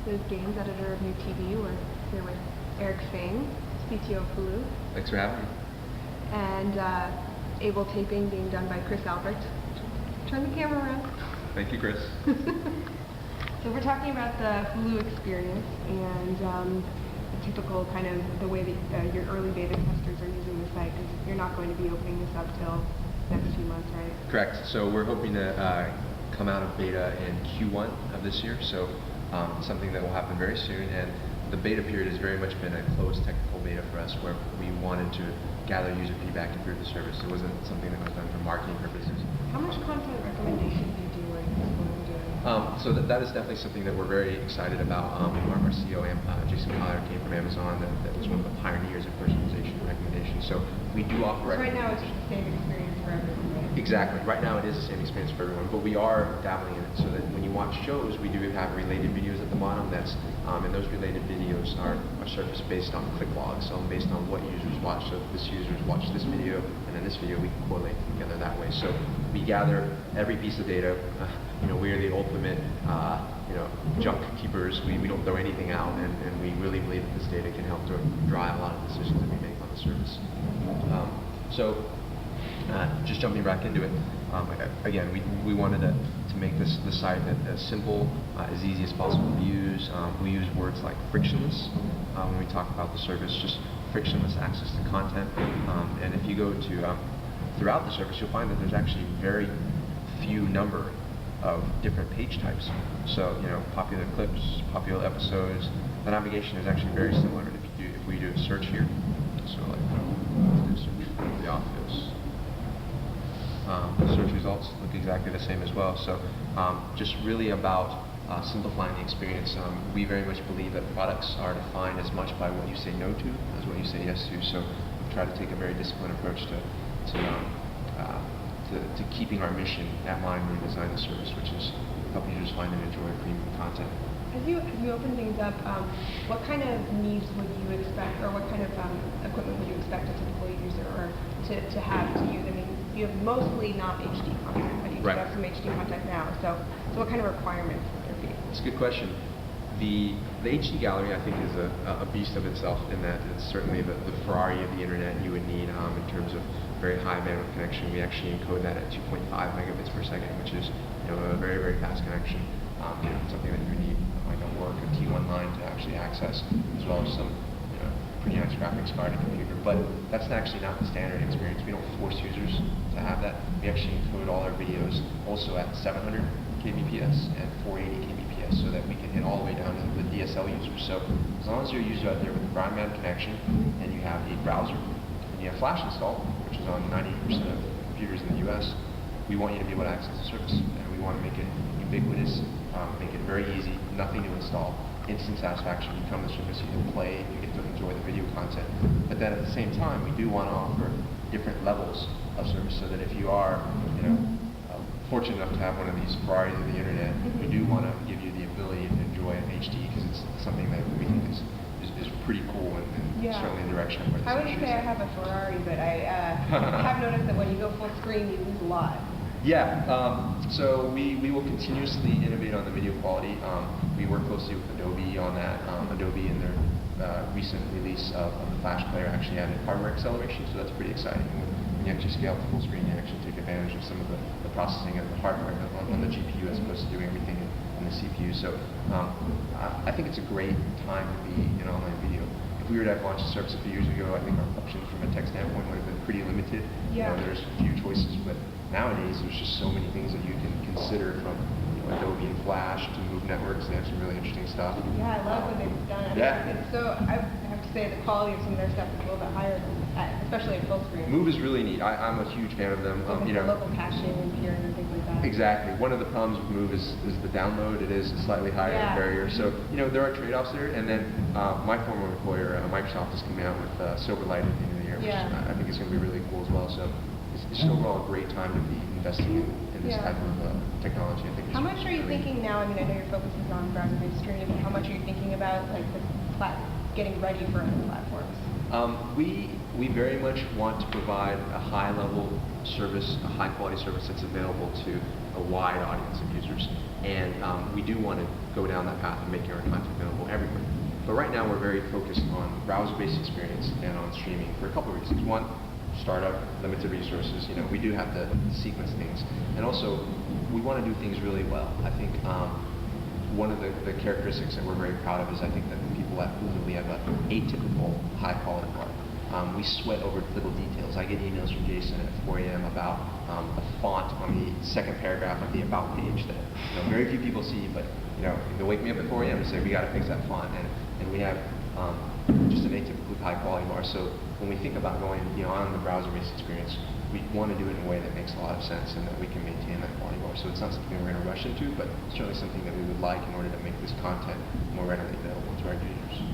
This is Gaines, editor of NewTeeVee. We're here with Feng, CTO of Hulu. Thanks for having me. And able taping being done by Chris Albrecht. Turn the camera around. Thank you, Chris. So we're talking about the Hulu experience and the typical kind of the way that your early beta testers are using the site, because you're not going to be opening this up till next few months, right? Correct. So we're hoping to come out of beta in Q1 of this year. So something that will happen very soon. And the beta period has very much been a closed technical beta for us, where we wanted to gather user feedback and improve the service. It wasn't something that was done for marketing purposes. How much content recommendation do you do like this when you're doing? So that is definitely something that we're very excited about. Our CEO, Jason Collier, came from Amazon. That was one of the pioneers of personalization and recommendation. So we do offer. Right now, it's just the same experience for everyone, right? Exactly. Right now, it is the same experience for everyone, but we are dabbling in it so that when you watch shows, we do have related videos at the bottom. And those related videos are surfaced based on click logs, so based on what users watch. So if this user's watched this video and then this video, we can correlate them together that way. So we gather every piece of data. We are the ultimate, junk keepers. We don't throw anything out, and we really believe that this data can help to drive a lot of decisions that we make on the service. Just jumping back into it, again, we wanted to make the site as simple, as easy as possible to use. We use words like frictionless when we talk about the service, just frictionless access to content. And if you go to throughout the service, you'll find that there's actually very few number of different page types. So, popular clips, popular episodes. The navigation is actually very similar. If we do a search here, so like do search for The Office. The search results look exactly the same as well. So just really about simplifying the experience. We very much believe that products are defined as much by what you say no to as what you say yes to. So we try to take a very disciplined approach to keeping our mission at mind when we design the service, which is help users find and enjoy premium content. As you open things up, what kind of needs would you expect, or what kind of equipment would you expect a typical user or to have to use? I mean, you have mostly not HD content, but you do have some HD content now. So what kind of requirements would there be? It's a good question. The HD gallery, I think, is a beast of itself in that it's certainly the Ferrari of the internet you would need in terms of very high bandwidth connection. We actually encode that at 2.5 megabits per second, which is a very, very fast connection. Something that you need like a work a T1 line to actually access, as well as some pretty nice graphics card and computer. But that's actually not the standard experience. We don't force users to have that. We actually encode all our videos also at 700 kbps and 480 kbps, so that we can hit all the way down to the DSL users. So as long as you're a user out there with a broadband connection and you have a browser and you have Flash installed, which is on 90% of computers in the US, we want you to be able to access the service, and we want to make it ubiquitous, make it very easy, nothing to install, instant satisfaction. You come to the service, you can play, you get to enjoy the video content. But then at the same time, we do want to offer different levels of service, so that if you are, fortunate enough to have one of these Ferraris of the internet, we do want to give you the ability to enjoy HD, because it's something that we think is pretty cool and certainly the direction where this I wouldn't say I have a Ferrari, but I have noticed that when you go full screen, you lose a lot. Yeah, so we will continuously innovate on the video quality. We work closely with Adobe on that. Adobe, in their recent release of the Flash player, actually added hardware acceleration, so that's pretty exciting. When you actually scale to full screen, you actually take advantage of some of the processing of the hardware on the GPU, as opposed to doing everything in the CPU. So I think it's a great time to be in online video. If we were to have launched a service a few years ago, I think our options from a tech standpoint would have been pretty limited. Yeah. There's few choices, but nowadays there's just so many things that you can consider, from Adobe and Flash to Move Networks. They have some really interesting stuff. Yeah, I love what they've done. I have to say the quality of some of their stuff is a little bit higher, especially at full screen. Move is really neat. I'm a huge fan of them. Local caching and peering and things like that. Exactly. One of the problems with Move is the download. It is a slightly higher barrier. So there are trade-offs there. And then my former employer, Microsoft, is coming out with Silverlight at the end of the year, which I think is going to be really cool as well. So it's just overall a great time to be investing in this type of technology. I think. How much are you thinking now? I mean, I know your focus is on browser-based streaming, but how much are you thinking about like getting ready for other platforms? We very much want to provide a high-level service, a high-quality service that's available to a wide audience of users. And we do want to go down that path of making our content available everywhere. But right now we're very focused on browser-based experience and on streaming for a couple of reasons. One, startup, limited resources. You know, we do have to sequence things, and also we want to do things really well. I think one of the characteristics that we're very proud of is I think that the people at Hulu, we have an atypical high-quality art. We sweat over little details. I get emails from Jason at 4 a.m. about a font on the second paragraph of the About page that very few people see, but they'll wake me up at 4 a.m. and say, we got to fix that font. And we have just an atypically high-quality bar. So when we think about going beyond the browser-based experience, we want to do it in a way that makes a lot of sense and that we can maintain that quality bar. So it's not something we're going to rush into, but certainly something that we would like in order to make this content more readily available to our users.